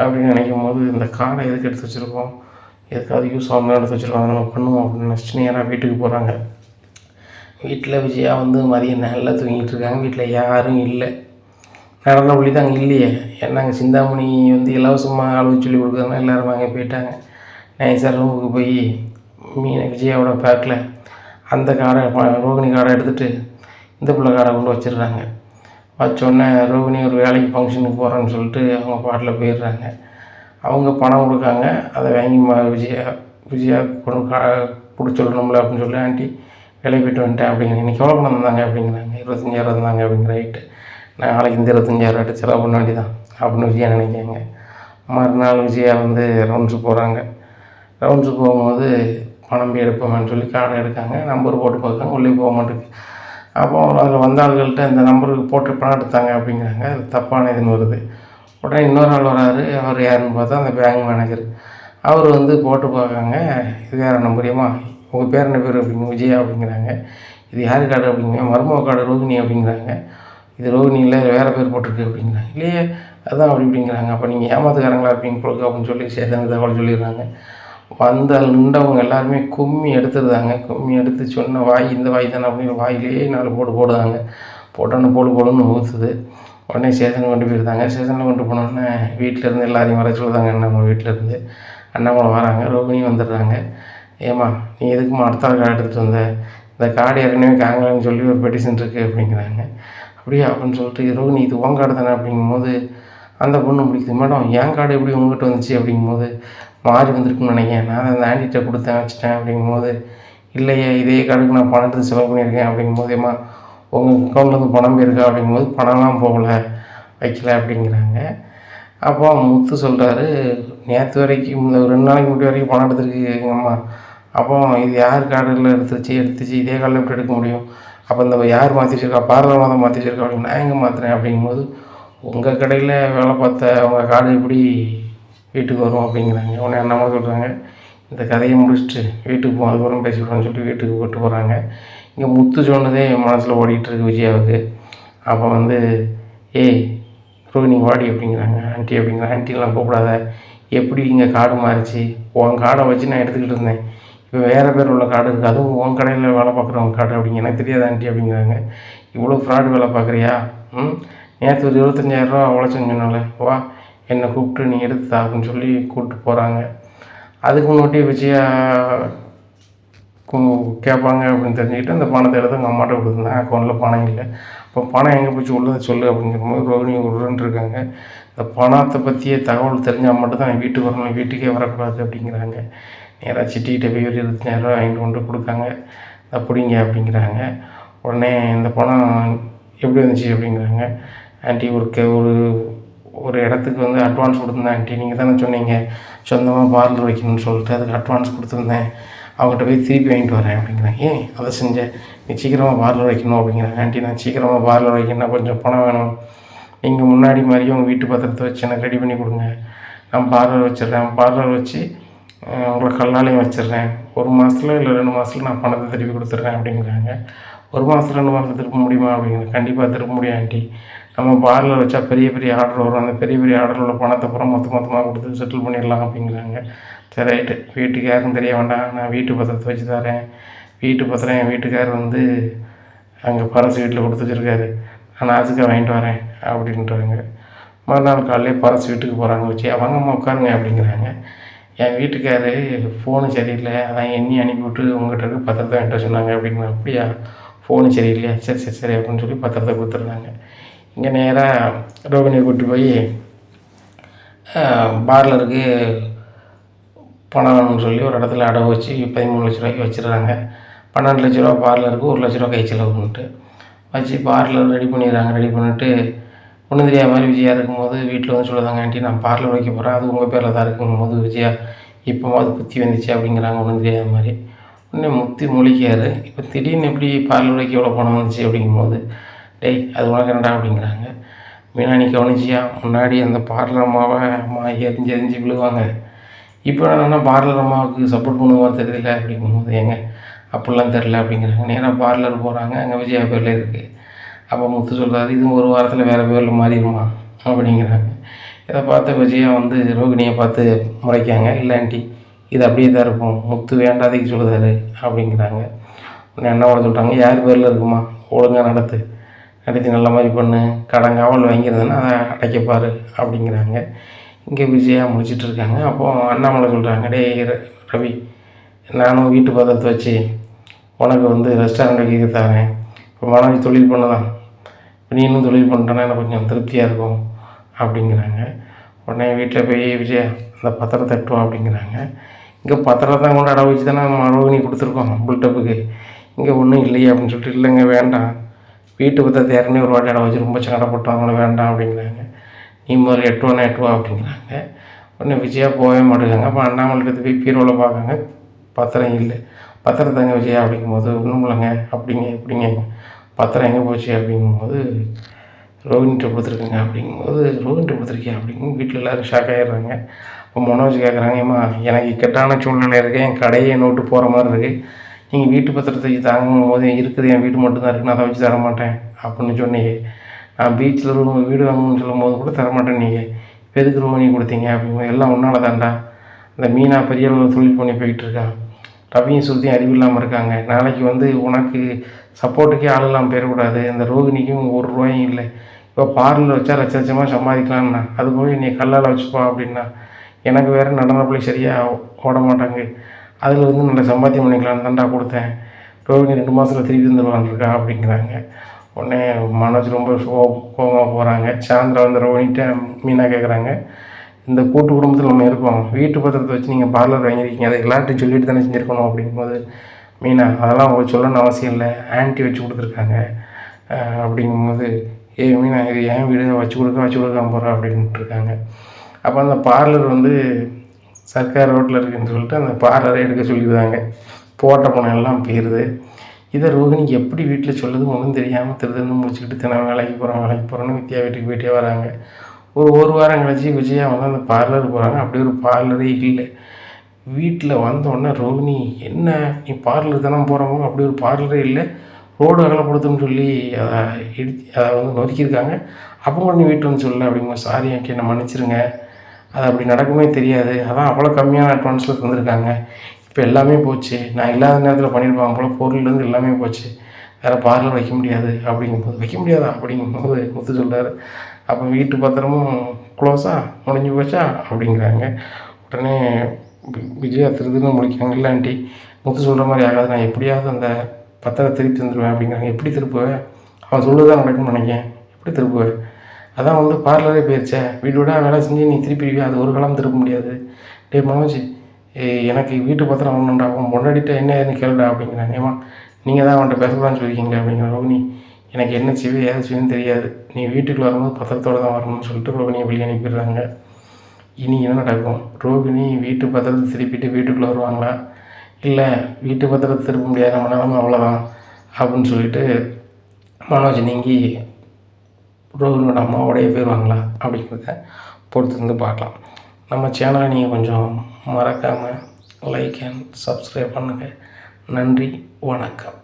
அப்படின்னு நினைக்கும் போது இந்த கார்டை எதுக்கு எடுத்து வச்சுருக்கோம், எதுக்காவது யூஸ் ஆகும் எடுத்து வச்சுருக்கோம், அதை நம்ம பண்ணுவோம் அப்படின்னு நினச்சிட்டு நேராக வீட்டுக்கு போகிறாங்க. வீட்டில் விஜயா வந்து மதியம் நல்லா தூங்கிட்டு இருக்காங்க. வீட்டில் யாரும் இல்லை. நடன புள்ளி தான் அங்கே இல்லையே. ஏன்னா அங்கே சிந்தாமணி வந்து இலவசமாக அளவு சொல்லி கொடுக்குறதுனா எல்லோரும் அங்கே போயிட்டாங்க. நைஸாக ரூமுக்கு போய் விஜயாவோட பேக்கில் அந்த கார்டை ரோகிணி கார்டை எடுத்துகிட்டு இந்த பிள்ளை கார்டை கொண்டு வச்சிடுறாங்க. வச்சோடனே ரோகிணி ஒரு வேலைக்கு ஃபங்க்ஷனுக்கு போகிறேன்னு சொல்லிட்டு அவங்க பாட்டில் போயிடுறாங்க. அவங்க பணம் கொடுக்காங்க. அதை வாங்கி விஜயா கொண்டு பிடிச்சிடணும்ல அப்படின்னு சொல்லி ஆண்டி வேலைக்கு போய்ட்டு வந்துட்டேன் அப்படிங்கிற. இன்றைக்கி எவ்வளோ பணம் தந்தாங்க அப்படிங்கிறாங்க. 25,000 தந்தாங்க அப்படிங்கிற. ரைட்டு, நாளைக்கு இந்த 25,000 எடுத்து செலவு பண்ண வேண்டியதான் அப்படின்னு விஜயா நினைக்காங்க. மறுநாள் விஜயா வந்து ரவுண்ட்ஸுக்கு போகிறாங்க. ரவுண்ட்ஸுக்கு போகும்போது பணம் எடுப்போம்னு சொல்லி கார்டை எடுக்காங்க. நம்பர் போட்டு பார்க்காங்க, உள்ளே போக மாட்டேங்குது. அப்போ அதில் வந்த ஆள்கள்கிட்ட இந்த நம்பருக்கு போட்டு பணம் எடுத்தாங்க அப்படிங்கிறாங்க. அது தப்பான இதுன்னு வருது. உடனே இன்னொரு ஆள் வராரு. அவர் யாருன்னு பார்த்தா அந்த பேங்க் மேனேஜர். அவர் வந்து போட்டு பார்க்காங்க. இது வேறு நம்பரியாம்மா, உங்கள் பேர் என்ன பேர் அப்படிங்க? விஜயா அப்படிங்கிறாங்க. இது யார் கார்டு அப்படிங்க? மருமக கார்டு ரோகிணி அப்படிங்கிறாங்க. இது ரோகிணி இல்லை, வேறு பேர் போட்டிருக்கு அப்படிங்கிறாங்க. இல்லையே அதுதான் அப்படி இப்படிங்கிறாங்க. அப்போ நீங்கள் ஏமாத்துக்காரங்களா இருப்பீங்க பொழுது அப்படின்னு சொல்லி சேதனுக்கு தகவல் சொல்லிடுறாங்க. வந்த நின்றவங்க எல்லாருமே கும்மி எடுத்துருந்தாங்க. கும்மி எடுத்து சொன்ன வாய் இந்த வாய் தானே அப்படின்னு வாயிலே 4 போடுதாங்க. போட்டோன்னு போடுன்னு ஊற்றுது. உடனே ஸ்டேஷன் கொண்டு போயிருந்தாங்க. ஸ்டேஷனில் கொண்டு போனோடனே வீட்டிலேருந்து எல்லாரையும் வர சொல்லுதாங்க. அண்ணாமலை வீட்டிலேருந்து அண்ணாமலை வராங்க. ரோகிணி வந்துடுறாங்க. ஏம்மா நீ எதுக்குமா அடுத்த கார்டு எடுத்துகிட்டு வந்த? இந்த கார்டு ஏற்கனவே காங்கலன்னு சொல்லி ஒரு பெட்டிஷன் இருக்குது அப்படிங்கிறாங்க. அப்படியா அப்படின்னு சொல்லிட்டு ரோகிணி இது உன் கார்டு தானே அப்படிங்கும்போது அந்த பொண்ணு முடிக்குது. மேடம் என் கார்டு எப்படி உங்கள்கிட்ட வந்துச்சு அப்படிங்கும்போது மாறி வந்திருக்குன்னு நினைக்கிறேன், நான் அந்த ஆண்டிகிட்ட கொடுத்தேன் வச்சுட்டேன் அப்படிங்கும்போது இல்லையே இதே கார்டுக்கு நான் பணம் எடுத்து செலவு பண்ணியிருக்கேன் அப்படிங்கும்போது ஏம்மா உங்கள் அக்கௌண்ட்லேருந்து பணம் போயிருக்கா அப்படிங்கும்போது பணம்லாம் போகலை வைக்கல அப்படிங்கிறாங்க. அப்போ முத்து சொல்கிறாரு, நேற்று வரைக்கும் இந்த 2 நாளைக்கு முன்னாடி வரைக்கும் பணம் எடுத்துருக்கு எங்கள் அம்மா. அப்போ இது யார் கார்டில் எடுத்துச்சு இதே கார்டில் எப்படி எடுக்க முடியும்? அப்போ இந்த யார் மாற்றி வச்சிருக்கா? பார்லர் தான் மாற்றி வச்சிருக்கா அப்படின்னு. நான் எங்கே மாற்றுறேன் அப்படிங்கும்போது உங்கள் கடையில் வேலை பார்த்த உங்கள் கார்டு எப்படி வீட்டுக்கு வரும் அப்படிங்கிறாங்க. உடனே அண்ணாமலை சொல்கிறாங்க, இந்த கதையை முடிச்சுட்டு வீட்டுக்கு போகும் அதுக்கப்புறம் பேசிவிடுவோம்னு சொல்லிட்டு வீட்டுக்கு போட்டு போகிறாங்க. இங்கே முத்து சொன்னதே மனசில் ஓடிட்டுருக்கு விஜயாவுக்கு. அப்போ வந்து ஏய் ரோகிணி வாடி அப்படிங்கிறாங்க. ஆண்டி அப்படிங்கிற. ஆண்டிலாம் கூப்பிடாத, எப்படி இங்கே கார்டு மாறிச்சு? உன் கார்டை வச்சு நான் எடுத்துக்கிட்டு இருந்தேன், இப்போ வேறு பேர் உள்ள கார்டு இருக்குது, அதுவும் உன் கடையில் வேலை பார்க்குறவங்க கார்டு அப்படிங்க. எனக்கு தெரியாது ஆண்டி அப்படிங்கிறாங்க. இவ்வளோ ஃப்ராடு வேலை பார்க்குறியா? நேற்று ஒரு 25,000 உழைச்சேன்னு சொன்னால வா என்னை கூப்பிட்டு நீ எடுத்துதா அப்படின்னு சொல்லி கூப்பிட்டு போகிறாங்க. அதுக்கு முன்னாடி விஜயா கேட்பாங்க அப்படின்னு தெரிஞ்சுக்கிட்டு அந்த பணத்தை எடுத்து எங்கள் அம்மாட்ட கொடுத்துருந்தேன். அக்கௌண்ட்டில் பணம் இல்லை. இப்போ பணம் எங்கே போச்சு உள்ளதை சொல்லு அப்படிங்கும்போது ரோகிணி உருன்ருக்காங்க. இந்த பணத்தை பற்றிய தகவல் தெரிஞ்சால் மட்டும்தான் என் வீட்டுக்கு வரணும், வீட்டுக்கே வரக்கூடாது அப்படிங்கிறாங்க. நேராக சிட்டிக்கிட்ட போய் ஒரு 25,000 வாங்கிட்டு கொண்டு கொடுக்காங்க. அப்படிங்க அப்படிங்கிறாங்க. உடனே இந்த பணம் எப்படி வந்துச்சு அப்படிங்கிறாங்க. ஆண்டி ஒரு இடத்துக்கு வந்து அட்வான்ஸ் கொடுத்துருந்தேன் ஆண்டி, நீங்கள் தானே சொன்னீங்க சொந்தமாக பார்லர் வைக்கணும்னு சொல்லிட்டு அதுக்கு அட்வான்ஸ் கொடுத்துருந்தேன், அவங்ககிட்ட போய் திருப்பி வாங்கிட்டு வரேன் அப்படிங்கிறேன். ஏன் அதை செஞ்சேன்? நீ சீக்கிரமாக பார்லர் வைக்கணும் அப்படிங்கிறேன். ஆண்டி நான் சீக்கிரமாக பார்லர் வைக்கணும்னா கொஞ்சம் பணம் வேணும், நீங்கள் முன்னாடி மாதிரியே உங்கள் வீட்டு பத்திரத்தை வச்சு எனக்கு ரெடி பண்ணி கொடுங்க, நான் பார்லர் வச்சிடுறேன், பார்லர் வச்சு உங்களை கல்லாலையும் வச்சிடுறேன், 1 மாதத்தில் இல்லை 2 மாதத்தில் நான் பணத்தை திருப்பி கொடுத்துட்றேன் அப்படிங்கிறாங்க. 1 மாதத்தில் 2 மாதத்தில் திருப்ப முடியுமா அப்படிங்கிறேன். கண்டிப்பாக திருப்ப முடியும் ஆண்டி, நம்ம பார்லர் வச்சா பெரிய பெரிய ஆர்டர் வரும், அந்த பெரிய பெரிய ஆர்டர் உள்ள பணத்தை பூரா மொத்தமாக கொடுத்து செட்டில் பண்ணிடலாம் அப்படிங்கிறாங்க. சரி ரைட்டு, வீட்டுக்கு யாருக்கும் தெரிய வேண்டாம், நான் வீட்டு பத்திரத்தை வச்சு தரேன், வீட்டு பத்திரம் என் வீட்டுக்காரர் வந்து அங்கே பரசு வீட்டில் கொடுத்து வச்சுருக்காரு, நான் அதுக்காக வாங்கிட்டு வரேன் அப்படின்றாங்க. மறுநாள் காலையிலே பரசு வீட்டுக்கு போகிறாங்க. விஜயா வாங்கம்மா உட்காருங்க அப்படிங்கிறாங்க. என் வீட்டுக்காரு ஃபோனு சரியில்லை, அதான் எண்ணி அனுப்பிவிட்டு உங்கள்கிட்ட இருக்க பத்திரத்தை என்கிட்ட சொன்னாங்க அப்படிங்கிறாங்க. அப்படியா, ஃபோனு சரியில்லையா, சரி சரி சரி அப்படின்னு சொல்லி பத்திரத்தை கொடுத்துட்றாங்க. இங்கே நேராக ரோகிணியை கூப்பிட்டு போய் பார்லருக்கு பணம் வேணும்னு சொல்லி ஒரு இடத்துல அடவு வச்சு 13 லட்ச ரூபாய்க்கு வச்சிடுறாங்க. 12 லட்ச ரூபா பார்லருக்கு 1 லட்ச ரூபா கை செலவுன்ட்டு வச்சு பார்லர் ரெடி பண்ணிடுறாங்க. ரெடி பண்ணிவிட்டு ஒன்றும் தெரியாத மாதிரி விஜயா இருக்கும்போது வீட்டில் வந்து சொல்லுதாங்க, ஆண்டி நான் பார்லர் வைக்க போகிறேன், அது உங்கள் பேரில் தான் இருக்குங்கும்போது விஜயா இப்போவாது புத்தி வந்துச்சு அப்படிங்கிறாங்க. ஒன்றும் தெரியாத மாதிரி உடனே முத்தி முழிக்காரு. இப்போ திடீர்னு எப்படி பார்லர் வைக்க எவ்வளோ பணம் வந்துச்சு அப்படிங்கும்போது, டேய் அது உனக்கு என்னடா அப்படிங்கிறாங்க. மீனா நீ கவனிச்சியா, முன்னாடி அந்த பார்லர் அம்மாவை அம்மா எரிஞ்சு விழுவாங்க, இப்போ என்னென்னா பார்லர் அம்மாவுக்கு சப்போர்ட் பண்ணுவார் தெரியல அப்படிங்கும்போது, ஏங்க அப்படிலாம் தெரில அப்படிங்கிறாங்க. நேராக பார்லர் போகிறாங்க, அங்கே விஜயா பேரில் இருக்குது. அப்போ முத்து சொல்கிறாரு, இதுவும் ஒரு வாரத்தில் வேறு பேரில் மாறிடுமா அப்படிங்கிறாங்க. இதை பார்த்து விஜயா வந்து ரோகிணியை பார்த்து முறைக்காங்க, இல்லை ஆண்டி இது அப்படியே தான் இருக்கும், முத்து வேண்டாதைக்கு சொல்லுதாரு அப்படிங்கிறாங்க. என்னோட சொல்கிறாங்க, யார் பேரில் இருக்குமா, ஒழுங்காக நடத்தி நல்ல மாதிரி பண்ணு, கடன் காவல் வாங்கியிருந்தேன்னா அதை அடைக்கப்பார் அப்படிங்கிறாங்க. இங்கே விஜயா முடிச்சிட்டு இருக்காங்க. அப்போது அண்ணாமலை சொல்கிறாங்க, டேய் ரவி, நானும் வீட்டு பத்திரத்தை வச்சு உனக்கு வந்து ரெஸ்டாரண்ட் வைக்க தரேன், இப்போ மனைவி தொழில் பண்ணதான், இப்போ நீ இன்னும் தொழில் பண்ணுறேன்னா எனக்கு கொஞ்சம் திருப்தியாக இருக்கும் அப்படிங்கிறாங்க. உடனே வீட்டில் போய் விஜயா அந்த பத்திரத்தை தட்டுவோம் அப்படிங்கிறாங்க. இங்கே பத்திரத்தை கொண்டு அடை வச்சு தானே நம்ம ரோகிணி கொடுத்துருக்கோம் பில்டப்புக்கு, இங்கே ஒன்றும் இல்லையே அப்படின்னு சொல்லிட்டு, இல்லைங்க வேண்டாம், வீட்டு பத்திரத்தை ஏற்கனவே ஒரு வாட்டி அடை வச்சு ரொம்ப சங்கடப்பட்டோம், அவங்கள வேண்டாம் அப்படிங்கிறாங்க. நீ முதல்ல எட்டுவா அப்படிங்கிறாங்க. உடனே விஜயா போகவே மாட்டேங்கிறாங்க. அப்போ அண்ணாமலை எடுத்து போய் பீரோவில் பார்க்காங்க, பத்திரம் இல்லை. பத்திரத்தாங்க விஜயா அப்படிங்கும்போது, ஒன்றும் இல்லைங்க எப்படிங்க பத்திரம் எங்கே போச்சு அப்படிங்கும்போது, ரோகிணிகிட்ட கொடுத்துருக்குங்க அப்படிங்கும்போது, ரோகிணிகிட்ட கொடுத்துருக்கியா அப்படிங்கும் வீட்டில் எல்லோரும் ஷாக் ஆகிடுறாங்க. இப்போ மனோஜ் கேட்குறாங்க, ஏம்மா எனக்கு இக்கட்டான சூழ்நிலை இருக்குது, என் கடையை நோட்டு போகிற மாதிரி இருக்குது, நீங்கள் வீட்டு பத்திரத்தை தாங்கும் போது இருக்குது என் வீடு மட்டும்தான் இருக்குது, நான் அதை வச்சு தரமாட்டேன் அப்படின்னு சொன்னீங்க. நான் பீச்சில் வீடு வாங்கணும்னு சொல்லும் போது கூட தரமாட்டேன், நீங்கள் இப்போ எதுக்கு ரோகிணி கொடுத்தீங்க அப்படிங்கும்போது, எல்லாம் ஒன்றால தாண்டா, அந்த மீனா பெரிய அளவில் தொழில் பண்ணி போயிட்டுருக்கா, ரவியும் சுருத்தியும் அறிவு இல்லாமல் இருக்காங்க, நாளைக்கு வந்து உனக்கு சப்போர்ட்டுக்கே ஆள் இல்லாமல் போயிடக்கூடாது, இந்த ரோகிணிக்கும் ஒரு ரூபாயும் இல்லை, இப்போ பார்லர் வச்சா லட்சமாக சம்பாதிக்கலான்னா, அது போய் நீ கல்லால் வச்சுப்பா அப்படின்னா, எனக்கு வேறு நடனப்பள்ளி சரியாக ஓட மாட்டாங்க, அதில் வந்து நல்லா சம்பாத்தியம் பண்ணிக்கலான்னு தான்டா கொடுத்தேன், ரோகிணி 2 மாதத்தில் திருப்பி தந்துடுவான்னு இருக்கா அப்படிங்கிறாங்க. உடனே மனோஜ் ரொம்ப கோபமாக போகிறாங்க. சாயந்தரம் வந்து ரோகிணிகிட்ட மீனா கேட்குறாங்க, இந்த கூட்டு குடும்பத்தில் நம்ம இருக்கோம், வீட்டு பத்திரத்தை வச்சு நீங்கள் பார்லர் வாங்கியிருக்கீங்க, அதை எல்லார்ட்டையும் சொல்லிட்டு தானே செஞ்சுருக்கணும் அப்படிங்கும்போது, மீனா அதெல்லாம் உங்களுக்கு சொல்லணும்னு அவசியம் இல்லை, ஆன்ட்டி வச்சு கொடுத்துருக்காங்க அப்படிங்கும்போது, மீனா இது ஏன் வீடு வச்சு கொடுக்காம போகிறா அப்படின்ட்டு இருக்காங்க. அப்போ அந்த பார்லர் வந்து சர்க்கார் ரோட்டில் இருக்குதுன்னு சொல்லிட்டு அந்த பார்லரை எடுக்க சொல்லிடுவாங்க. போட்ட பணம் எல்லாம் போயிடுது. இதை ரோகிணி எப்படி வீட்டில் சொல்லுது ஒன்றும் தெரியாமல் திருதுன்னு முடிச்சுக்கிட்டு தினம் வேலைக்கு போகிறோன்னு வித்யா வீட்டுக்கு போயிட்டே வராங்க. ஒரு வாரம் கழிச்சு விஜயா வந்து அந்த பார்லருக்கு போகிறாங்க. அப்படி ஒரு பார்லரே இல்லை. வீட்டில் வந்தோடனே ரோகிணி, என்ன நீ பார்லர் தானே போகிறவங்க, அப்படி ஒரு பார்லரே இல்லை, ரோடு அகலப்படுத்துன்னு சொல்லி அதை வந்து நொறுக்கியிருக்காங்க, அப்போ கூட நீ வீட்டு வந்து சொல்லலை அப்படிங்கும்போது, சாரி ஆண்டி என்னை மன்னிச்சிருங்க, அது அப்படி நடக்குமே தெரியாது, அதான் அவ்வளோ கம்மியான அட்வான்ஸில் தந்துருக்காங்க, இப்போ எல்லாமே போச்சு, நான் இல்லாத நேரத்தில் பண்ணியிருப்பாங்க போல், பொருள்லேருந்து எல்லாமே போச்சு, வேறு பார்லர் வைக்க முடியாது அப்படிங்கும்போது, வைக்க முடியாதா அப்படிங்கும்போது முத்து சொல்கிறாரு, அப்போ வீட்டு பத்திரமும் க்ளோஸாக முடிஞ்சு போச்சா அப்படிங்கிறாங்க. உடனே விஜயா திருதுன்னு முடிக்காங்க, இல்லை ஆண்டி முத்து சொல்கிற மாதிரி ஆகாது, நான் எப்படியாவது அந்த பத்திரத்தை திருப்பி தந்துடுவேன் அப்படிங்கிறாங்க. எப்படி திருப்புவேன், அவன் சொல்லுதான் நடக்கும்னு நினைக்கிறேன், எப்படி திருப்புவேன், அதான் வந்து பார்லரே போயிடுச்சே, வீடோட வேலை செஞ்சு நீ திருப்பி அது ஒரு காலம் திருப்ப முடியாது, டே மனோஜ் எனக்கு வீட்டு பத்திரம் ஒன்றுண்டா, அவன் பொண்டாடிட்ட என்ன ஏதுன்னு கேளுடா அப்படிங்கிறாங்க. ஏமா நீங்கள் தான் அவன்கிட்ட பேசலான்னு சொல்லிக்கிங்க அப்படிங்கிற. ரோகிணி எனக்கு என்ன செய்வே ஏது செய்வேன்னு தெரியாது, நீ வீட்டுக்குள்ளே வரும்போது பத்திரத்தோடு தான் வரணும்னு சொல்லிட்டு ரோகிணியை வெளியே அனுப்பிடுறாங்க. இனி என்ன நடக்கும், ரோகிணி வீட்டு பத்திரத்தை திருப்பிட்டு வீட்டுக்குள்ளே வருவாங்களா, இல்லை வீட்டு பத்திரத்தை திருப்ப முடியாது நம்ம நிலமை அவ்வளோதான் அப்படின்னு சொல்லிட்டு மனோஜ் நீங்கி ரோகிணியோட அம்மாவோடையே போயிடுவாங்களா அப்படிங்கிறத பொறுத்து இருந்து பார்க்கலாம். நம்ம சேனலை நீங்கள் கொஞ்சம் மறக்காமல் லைக் அண்ட் சப்ஸ்கிரைப் பண்ணுங்கள். நன்றி, வணக்கம்.